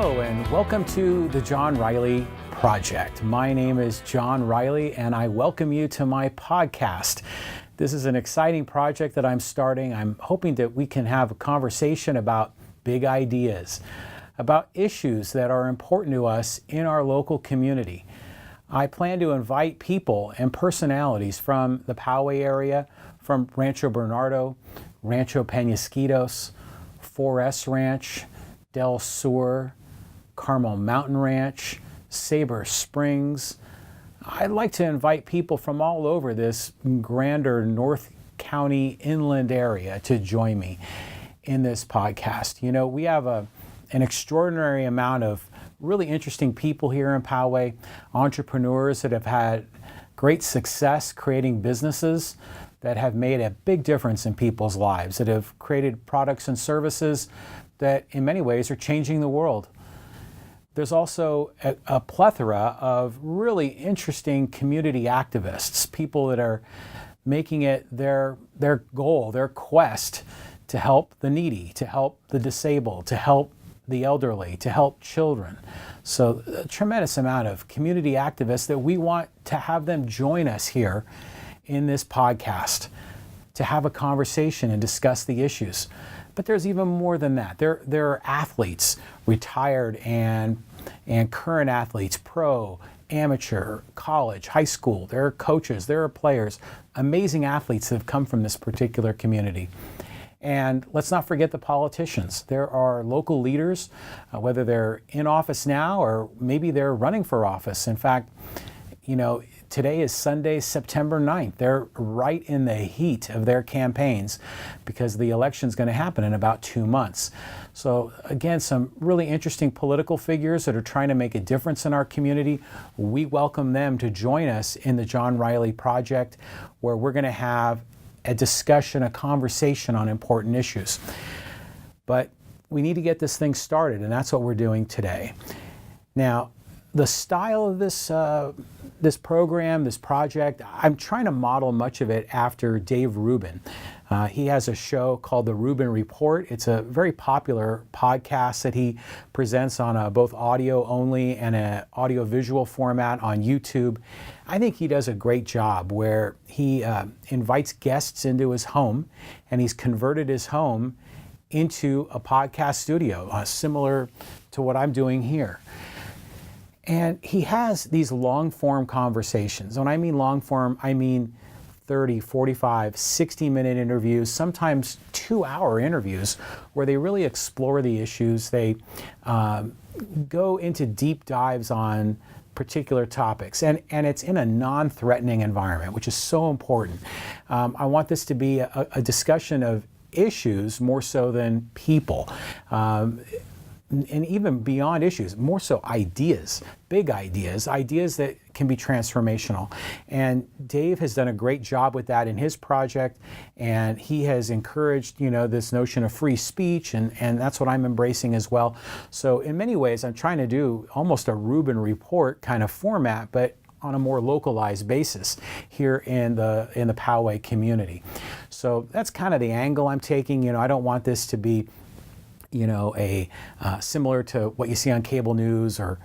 Hello and welcome to the John Riley Project. My name is John Riley and I welcome you to my podcast. This is an exciting project that I'm starting. I'm hoping that we can have a conversation about big ideas, about issues that are important to us in our local community. I plan to invite people and personalities from the Poway area, from Rancho Bernardo, Rancho Penasquitos, 4S Ranch, Del Sur, Carmel Mountain Ranch, Sabre Springs. I'd like to invite people from all over this grander North County inland area to join me in this podcast. You know, we have an extraordinary amount of really interesting people here in Poway, entrepreneurs that have had great success creating businesses that have made a big difference in people's lives, that have created products and services that in many ways are changing the world. There's also a plethora of really interesting community activists, people that are making it their goal, their quest to help the needy, to help the disabled, to help the elderly, to help children. So a tremendous amount of community activists that we want to have them join us here in this podcast to have a conversation and discuss the issues. But there's even more than that. There are athletes, retired and current athletes, pro, amateur, college, high school. There are coaches, there are players, amazing athletes that have come from this particular community. And let's not forget the politicians. There are local leaders, whether they're in office now or maybe they're running for office. In fact, you know, today is Sunday, September 9th. They're right in the heat of their campaigns because the election's going to happen in about 2 months. So again, some really interesting political figures that are trying to make a difference in our community. We welcome them to join us in the John Riley Project, where we're going to have a discussion, a conversation on important issues. But we need to get this thing started, and that's what we're doing today. Now, the style of this program, this project, I'm trying to model much of it after Dave Rubin. He has a show called The Rubin Report. It's a very popular podcast that he presents on both audio only and an audio-visual format on YouTube. I think he does a great job where he invites guests into his home, and he's converted his home into a podcast studio, similar to what I'm doing here. And he has these long-form conversations. When I mean long-form, I mean 30, 45, 60-minute interviews, sometimes 2-hour interviews, where they really explore the issues. They go into deep dives on particular topics. And it's in a non-threatening environment, which is so important. I want this to be a discussion of issues more so than people. And even beyond issues, more so ideas, big ideas that can be transformational. And Dave has done a great job with that in his project, and he has encouraged, you know, this notion of free speech, and that's what I'm embracing as well. So in many ways, I'm trying to do almost a Rubin Report kind of format, but on a more localized basis here in the Poway community. So that's kind of the angle I'm taking. You know, I don't want this to be, you know, similar to what you see on cable news, or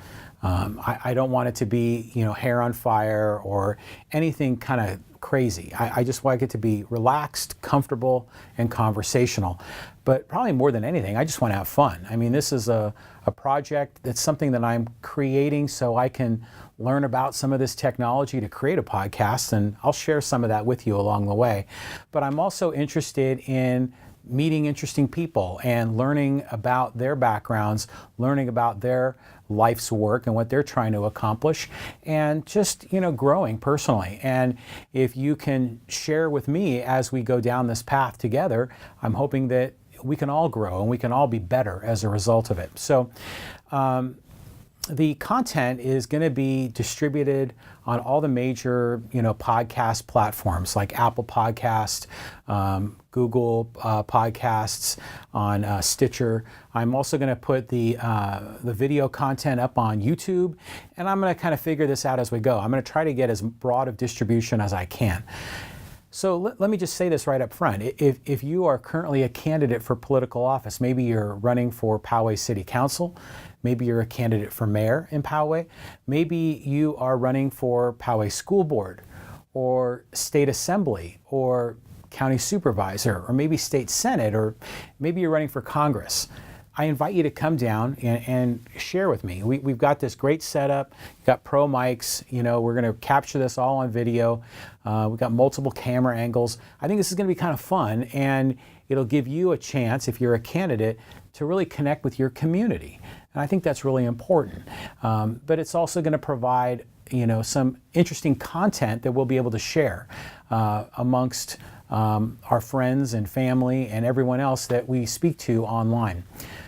I don't want it to be, you know, hair on fire or anything kind of crazy. I just like it to be relaxed, comfortable, and conversational. But probably more than anything, I just want to have fun. I mean, this is a project that's something that I'm creating so I can learn about some of this technology to create a podcast, and I'll share some of that with you along the way. But I'm also interested in meeting interesting people and learning about their backgrounds, learning about their life's work and what they're trying to accomplish, and just, you know, growing personally. And if you can share with me as we go down this path together, I'm hoping that we can all grow and we can all be better as a result of it. So the content is going to be distributed on all the major, you know, podcast platforms like Apple Podcast, Google Podcasts, on Stitcher. I'm also going to put the video content up on YouTube, and I'm going to kind of figure this out as we go. I'm going to try to get as broad of distribution as I can. So let me just say this right up front. If you are currently a candidate for political office, maybe you're running for Poway City Council, maybe you're a candidate for mayor in Poway, maybe you are running for Poway School Board or State Assembly or County Supervisor or maybe State Senate, or maybe you're running for Congress, I invite you to come down and share with me. We've got this great setup. We've got pro mics. We're going to capture this all on video. We've got multiple camera angles. I think this is going to be kind of fun, and it'll give you a chance, if you're a candidate, to really connect with your community. And I think that's really important. But it's also going to provide some interesting content that we'll be able to share amongst our friends and family and everyone else that we speak to online.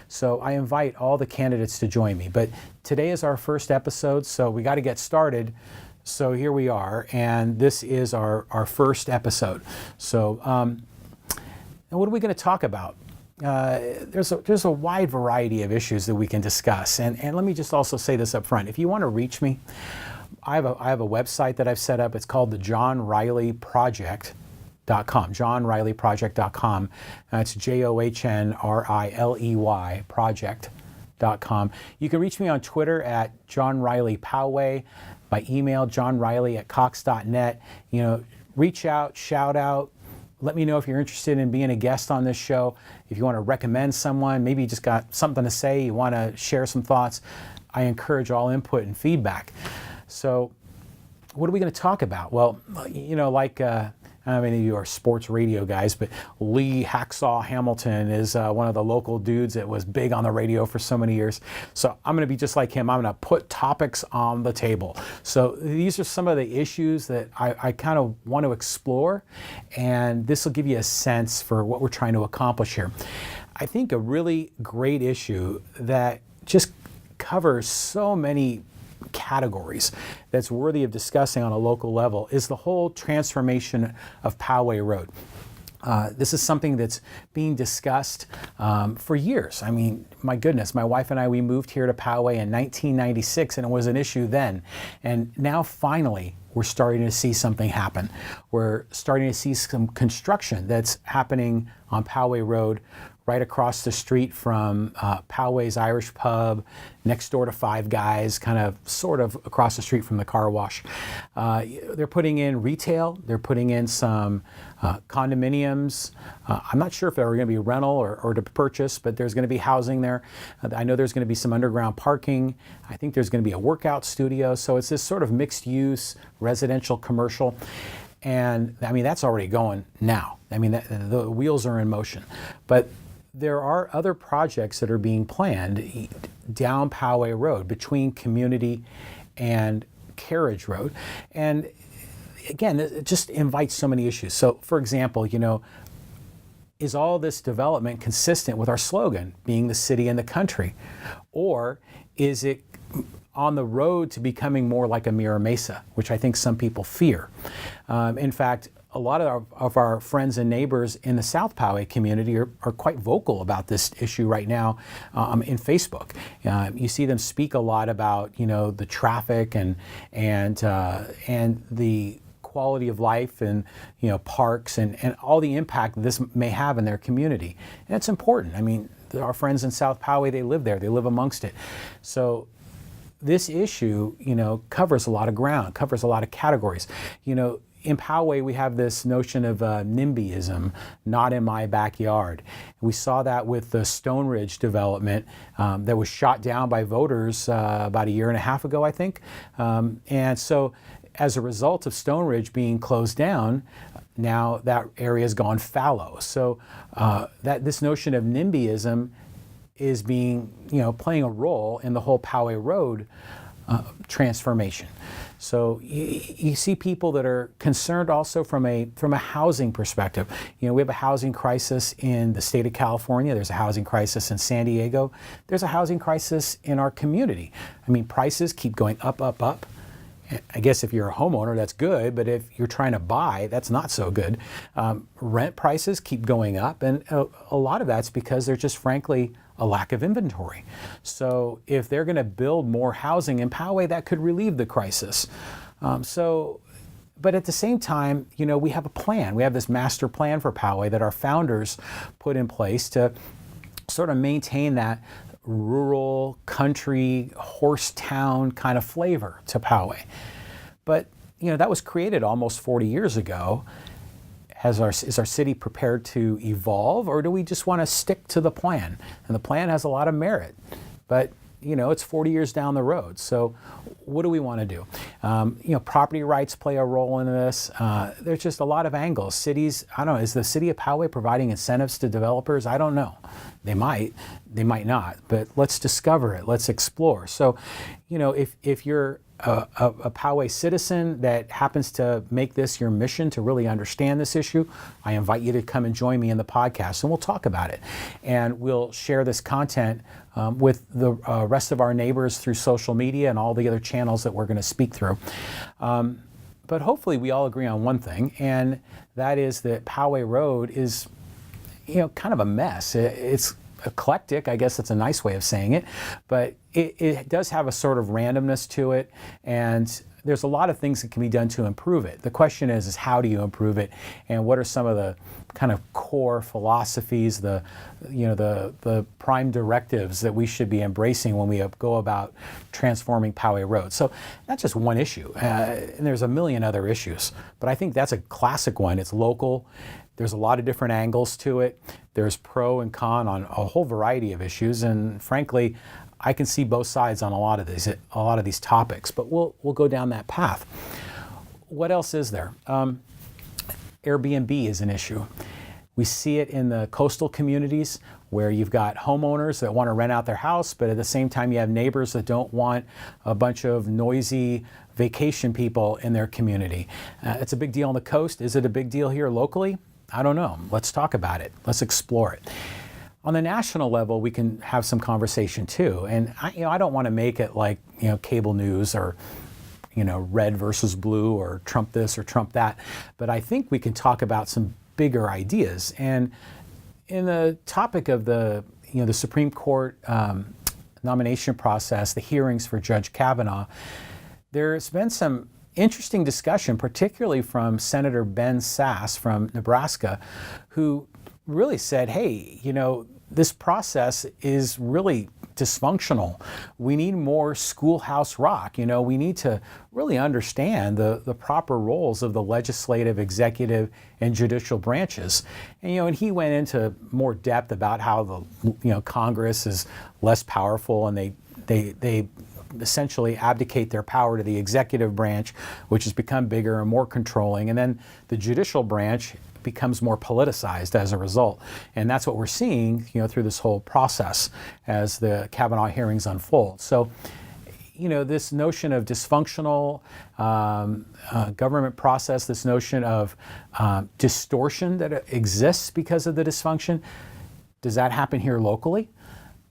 So I invite all the candidates to join me. But today is our first episode, so we got to get started. So here we are, and this is our first episode. So what are we going to talk about? There's a wide variety of issues that we can discuss. And let me just also say this up front. If you want to reach me, I have a website that I've set up. It's called the John Riley Project.com, johnrileyproject.com. It's JOHNRILEY project.com. You can reach me on Twitter at John Riley Poway, by email johnriley@cox.net. Reach out, shout out. Let me know if you're interested in being a guest on this show. If you want to recommend someone, maybe you just got something to say, you want to share some thoughts. I encourage all input and feedback. So what are we going to talk about? Well, I don't know if any of you are sports radio guys, but Lee Hacksaw Hamilton is one of the local dudes that was big on the radio for so many years. So I'm going to be just like him. I'm going to put topics on the table. So these are some of the issues that I kind of want to explore, and this will give you a sense for what we're trying to accomplish here. I think a really great issue that just covers so many categories that's worthy of discussing on a local level is the whole transformation of Poway Road. This is something that's being discussed for years. I mean, my goodness, my wife and I, we moved here to Poway in 1996, and it was an issue then. And now finally, we're starting to see something happen. We're starting to see some construction that's happening on Poway Road, right across the street from Poway's Irish Pub, next door to Five Guys, sort of across the street from the car wash. They're putting in retail, they're putting in some condominiums. I'm not sure if they're going to be rental or to purchase, but there's going to be housing there. I know there's going to be some underground parking. I think there's going to be a workout studio. So it's this sort of mixed use, residential, commercial. And I mean, that's already going now. I mean, the wheels are in motion. But there are other projects that are being planned down Poway Road between Community and Carriage Road. And again, it just invites so many issues. So for example, is all this development consistent with our slogan, being the city and the country? Or is it on the road to becoming more like a Mira Mesa, which I think some people fear? In fact, a lot of our friends and neighbors in the South Poway community are quite vocal about this issue right now in Facebook. You see them speak a lot about the traffic and the quality of life and parks and all the impact this may have in their community. And it's important. I mean, our friends in South Poway, they live there, they live amongst it. So this issue, covers a lot of ground, covers a lot of categories. In Poway, we have this notion of NIMBYism, not in my backyard. We saw that with the Stone Ridge development that was shot down by voters about a year and a half ago, I think. And so as a result of Stone Ridge being closed down, now that area has gone fallow. So this notion of NIMBYism is playing a role in the whole Poway Road transformation. So you see people that are concerned also from a housing perspective. We have a housing crisis in the state of California. There's a housing crisis in San Diego. There's a housing crisis in our community. I mean, prices keep going up, up, up. I guess if you're a homeowner, that's good, but if you're trying to buy, that's not so good. Rent prices keep going up, and a lot of that's because there's just frankly a lack of inventory. So if they're going to build more housing in Poway, that could relieve the crisis. So But at the same time, we have a plan. We have this master plan for Poway that our founders put in place to sort of maintain that rural, country, horse town kind of flavor to Poway. But, that was created almost 40 years ago. Is our city prepared to evolve, or do we just want to stick to the plan? And the plan has a lot of merit, but it's 40 years down the road. So what do we want to do? Property rights play a role in this. There's just a lot of angles. Cities, I don't know, is the city of Poway providing incentives to developers? I don't know. They might not, but let's discover it. Let's explore. So, if you're a Poway citizen that happens to make this your mission to really understand this issue, I invite you to come and join me in the podcast, and we'll talk about it. And we'll share this content with the rest of our neighbors through social media and all the other channels that we're going to speak through. But hopefully we all agree on one thing, and that is that Poway Road is, kind of a mess. It's eclectic, I guess that's a nice way of saying it, but it does have a sort of randomness to it, and there's a lot of things that can be done to improve it. The question is how do you improve it, and what are some of the kind of core philosophies, the prime directives that we should be embracing when we go about transforming Poway Road. So that's just one issue, and there's a million other issues, but I think that's a classic one. It's local. There's a lot of different angles to it. There's pro and con on a whole variety of issues, and frankly, I can see both sides on a lot of these topics. But we'll go down that path. What else is there? Airbnb is an issue. We see it in the coastal communities where you've got homeowners that want to rent out their house, but at the same time you have neighbors that don't want a bunch of noisy vacation people in their community. It's a big deal on the coast. Is it a big deal here locally? I don't know. Let's talk about it. Let's explore it. On the national level, we can have some conversation too. And I don't want to make it like, cable news or, red versus blue or Trump this or Trump that. But I think we can talk about some bigger ideas. And in the topic of the Supreme Court nomination process, the hearings for Judge Kavanaugh, there's been some interesting discussion, particularly from Senator Ben Sasse from Nebraska, who really said, hey, this process is really dysfunctional. We need more schoolhouse rock. We need to really understand the proper roles of the legislative, executive, and judicial branches. And he went into more depth about how the Congress is less powerful, and they essentially abdicate their power to the executive branch, which has become bigger and more controlling, and then the judicial branch becomes more politicized as a result. And that's what we're seeing, through this whole process as the Kavanaugh hearings unfold. So, this notion of dysfunctional government process, this notion of distortion that exists because of the dysfunction, does that happen here locally?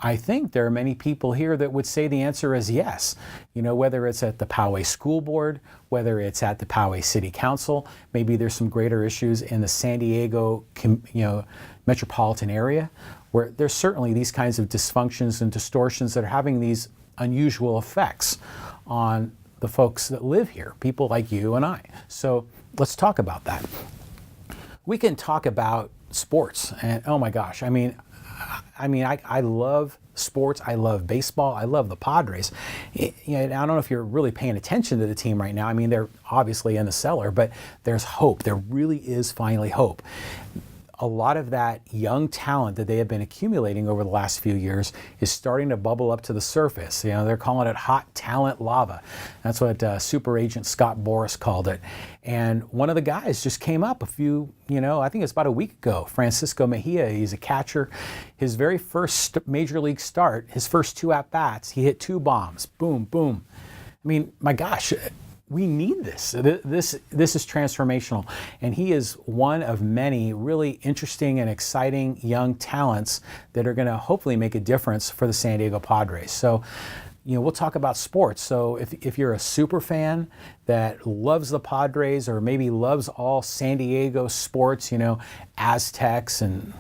I think there are many people here that would say the answer is yes. Whether it's at the Poway School Board, whether it's at the Poway City Council, maybe there's some greater issues in the San Diego, metropolitan area, where there's certainly these kinds of dysfunctions and distortions that are having these unusual effects on the folks that live here, people like you and I. So let's talk about that. We can talk about sports, and oh my gosh, I love sports. I love baseball. I love the Padres. I don't know if you're really paying attention to the team right now. They're obviously in the cellar, but there's hope. There really is finally hope. A lot of that young talent that they have been accumulating over the last few years is starting to bubble up to the surface. They're calling it hot talent lava. That's what super agent Scott Boras called it. And one of the guys just came up I think it's about a week ago, Francisco Mejia. He's a catcher. His very first major league start, his first 2 at-bats, he hit 2 bombs. Boom, boom. My gosh. We need this. This is transformational. And he is one of many really interesting and exciting young talents that are going to hopefully make a difference for the San Diego Padres. So, we'll talk about sports. So if you're a super fan that loves the Padres or maybe loves all San Diego sports, Aztecs and,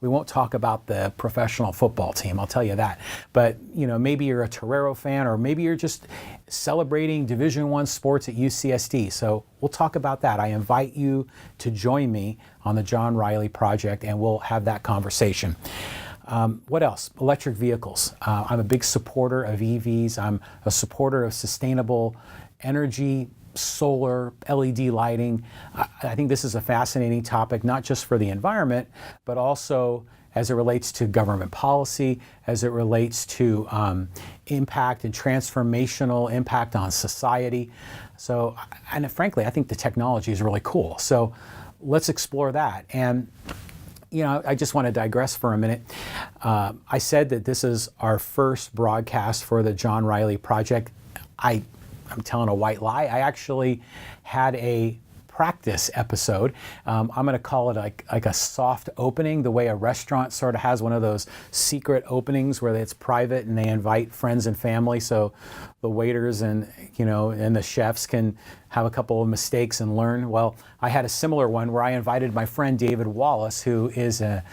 We won't talk about the professional football team, I'll tell you that. But maybe you're a Torero fan, or maybe you're just celebrating Division I sports at UCSD. So we'll talk about that. I invite you to join me on the John Riley Project, and we'll have that conversation. What else? Electric vehicles. I'm a big supporter of EVs. I'm a supporter of sustainable energy, solar, LED lighting. I think this is a fascinating topic, not just for the environment, but also as it relates to government policy, as it relates to impact and transformational impact on society. So, and frankly, I think the technology is really cool. So let's explore that. And I just want to digress for a minute. I said that this is our first broadcast for the John Riley Project. I'm telling a white lie. I actually had a practice episode. I'm going to call it like a soft opening, the way a restaurant sort of has one of those secret openings where it's private and they invite friends and family, so the waiters and the chefs can have a couple of mistakes and learn. Well, I had a similar one where I invited my friend David Wallace, who is a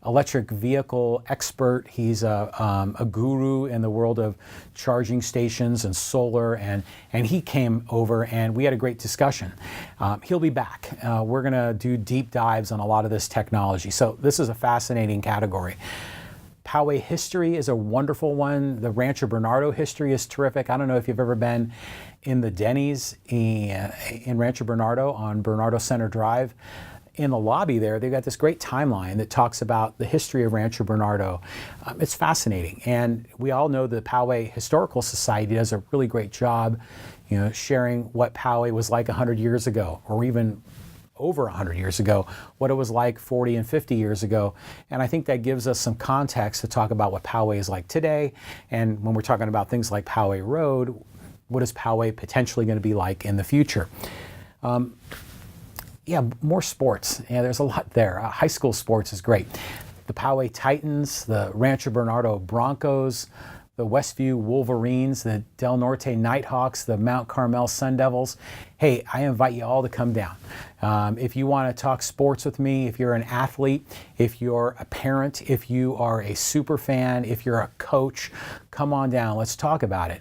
electric vehicle expert. He's a guru in the world of charging stations and solar, and he came over and we had a great discussion. He'll be back. We're going to do deep dives on a lot of this technology. So this is a fascinating category. Poway history is a wonderful one. The Rancho Bernardo history is terrific. I don't know if you've ever been in the Denny's in Rancho Bernardo on Bernardo Center Drive. In the lobby there, they've got this great timeline that talks about the history of Rancho Bernardo. It's fascinating. And we all know the Poway Historical Society does a really great job, sharing what Poway was like 100 years ago, or even over 100 years ago, what it was like 40 and 50 years ago. And I think that gives us some context to talk about what Poway is like today. And when we're talking about things like Poway Road, what is Poway potentially going to be like in the future? More sports. There's a lot there. High school sports is great. The Poway Titans, the Rancho Bernardo Broncos, the Westview Wolverines, the Del Norte Nighthawks, the Mount Carmel Sun Devils. Hey, I invite you all to come down. If you want to talk sports with me, if you're an athlete, if you're a parent, if you are a super fan, if you're a coach, come on down. Let's talk about it.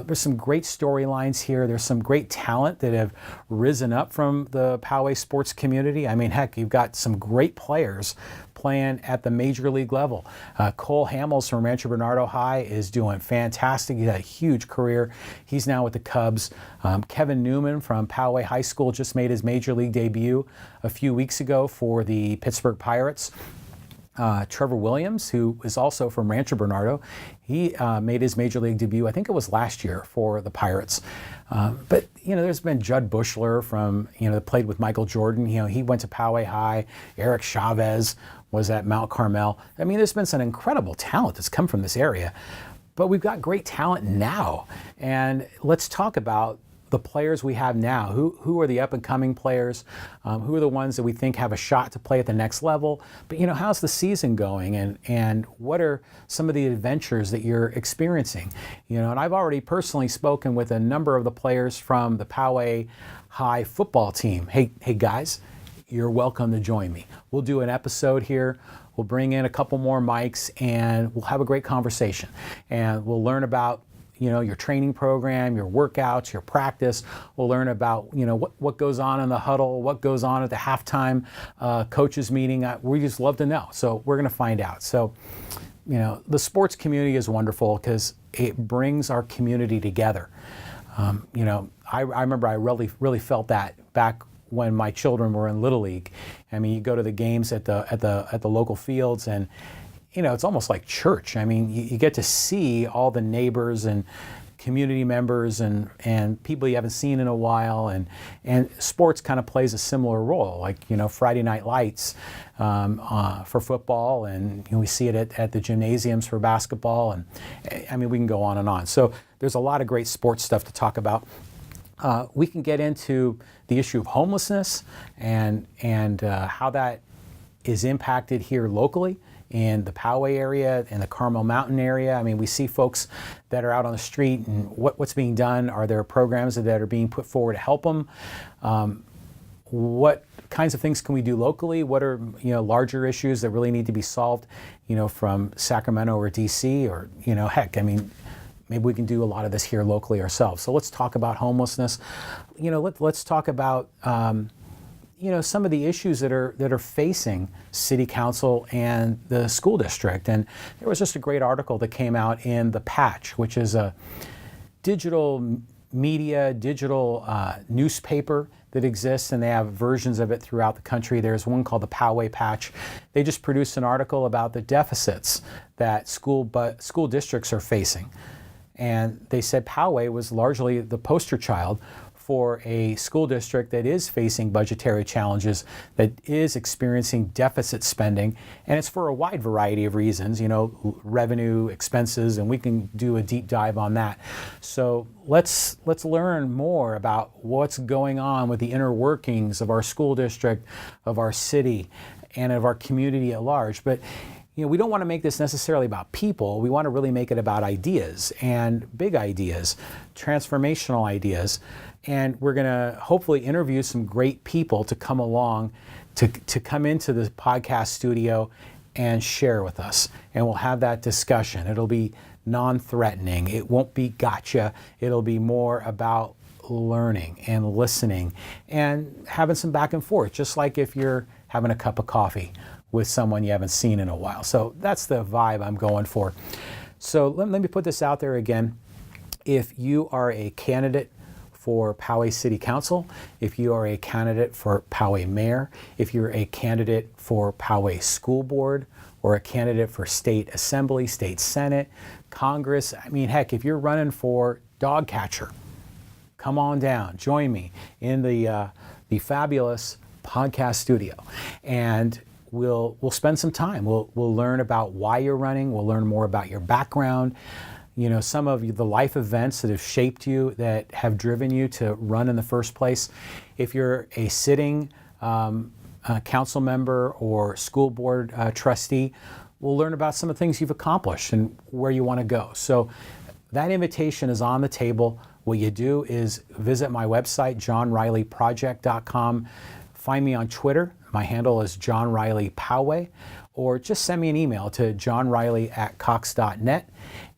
There's some great storylines here. There's some great talent that have risen up from the Poway sports community. I mean, heck, you've got some great players playing at the major league level. Cole Hamels from Rancho Bernardo High is doing fantastic. He's had a huge career. He's now with the Cubs. Kevin Newman from Poway High School just made his major league debut a few weeks ago for the Pittsburgh Pirates. Trevor Williams, who is also from Rancho Bernardo, he made his major league debut, I think it was last year, for the Pirates. But there's been Judd Bushler from that played with Michael Jordan. He went to Poway High. Eric Chavez was at Mount Carmel. I mean, there's been some incredible talent that's come from this area. But we've got great talent now, and let's talk about the players we have now. Who are the up-and-coming players? Who are the ones that we think have a shot to play at the next level? But how's the season going, and what are some of the adventures that you're experiencing? And I've already personally spoken with a number of the players from the Poway High football team. Hey guys, you're welcome to join me. We'll do an episode here. We'll bring in a couple more mics, and we'll have a great conversation. And we'll learn about your training program, your workouts, your practice. We'll learn about, what goes on in the huddle, what goes on at the halftime coaches meeting. We just love to know. So we're going to find out. So, the sports community is wonderful because it brings our community together. I remember I really felt that back when my children were in Little League. I mean, you go to the games at the local fields, and it's almost like church. I mean, you get to see all the neighbors and community members and people you haven't seen in a while, and sports kind of plays a similar role, like Friday Night Lights for football, and we see it at the gymnasiums for basketball, and I mean, we can go on and on. So there's a lot of great sports stuff to talk about. We can get into the issue of homelessness and how that is impacted here locally in the Poway area and the Carmel Mountain area. I mean, we see folks that are out on the street, and what's being done. Are there programs that are being put forward to help them? what kinds of things can we do locally? What are larger issues that really need to be solved, from Sacramento or DC, or heck, I mean, maybe we can do a lot of this here locally ourselves. So let's talk about homelessness. Let's talk about some of the issues that are facing City Council and the school district. And there was just a great article that came out in The Patch, which is a digital media, digital newspaper that exists, and they have versions of it throughout the country. There's one called the Poway Patch. They just produced an article about the deficits that school districts are facing. And they said Poway was largely the poster child for a school district that is facing budgetary challenges, that is experiencing deficit spending, and it's for a wide variety of reasons, revenue, expenses, and we can do a deep dive on that. So let's learn more about what's going on with the inner workings of our school district, of our city, and of our community at large. But we don't want to make this necessarily about people. We want to really make it about ideas, and big ideas, transformational ideas. And we're going to hopefully interview some great people to come along, to come into the podcast studio and share with us. And we'll have that discussion. It'll be non-threatening. It won't be gotcha. It'll be more about learning and listening and having some back and forth, just like if you're having a cup of coffee with someone you haven't seen in a while. So that's the vibe I'm going for. So let me put this out there again. If you are a candidate for Poway City Council, if you are a candidate for Poway Mayor, if you're a candidate for Poway School Board, or a candidate for State Assembly, State Senate, Congress, I mean, heck, if you're running for dog catcher, come on down, join me in the fabulous podcast studio, and we'll spend some time. We'll learn about why you're running. We'll learn more about your background, some of the life events that have shaped you, that have driven you to run in the first place. If you're a sitting council member or school board trustee, we'll learn about some of the things you've accomplished and where you want to go. So that invitation is on the table. What you do is visit my website, johnrileyproject.com. Find me on Twitter. My handle is John Riley Poway, or just send me an email to johnriley@cox.net,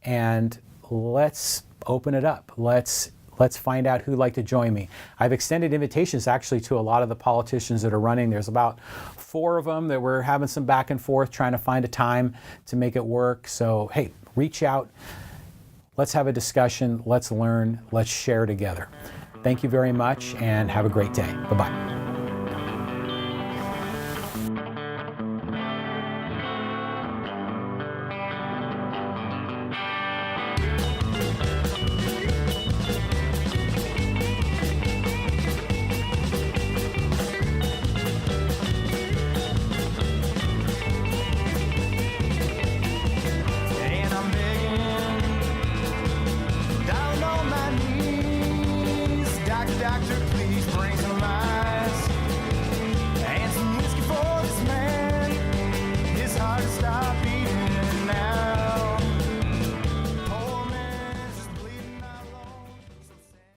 and let's open it up. Let's find out who'd like to join me. I've extended invitations actually to a lot of the politicians that are running. There's about 4 of them that we're having some back and forth trying to find a time to make it work. So hey, reach out. Let's have a discussion. Let's learn. Let's share together. Thank you very much, and have a great day. Bye-bye. Doctor, please bring some light.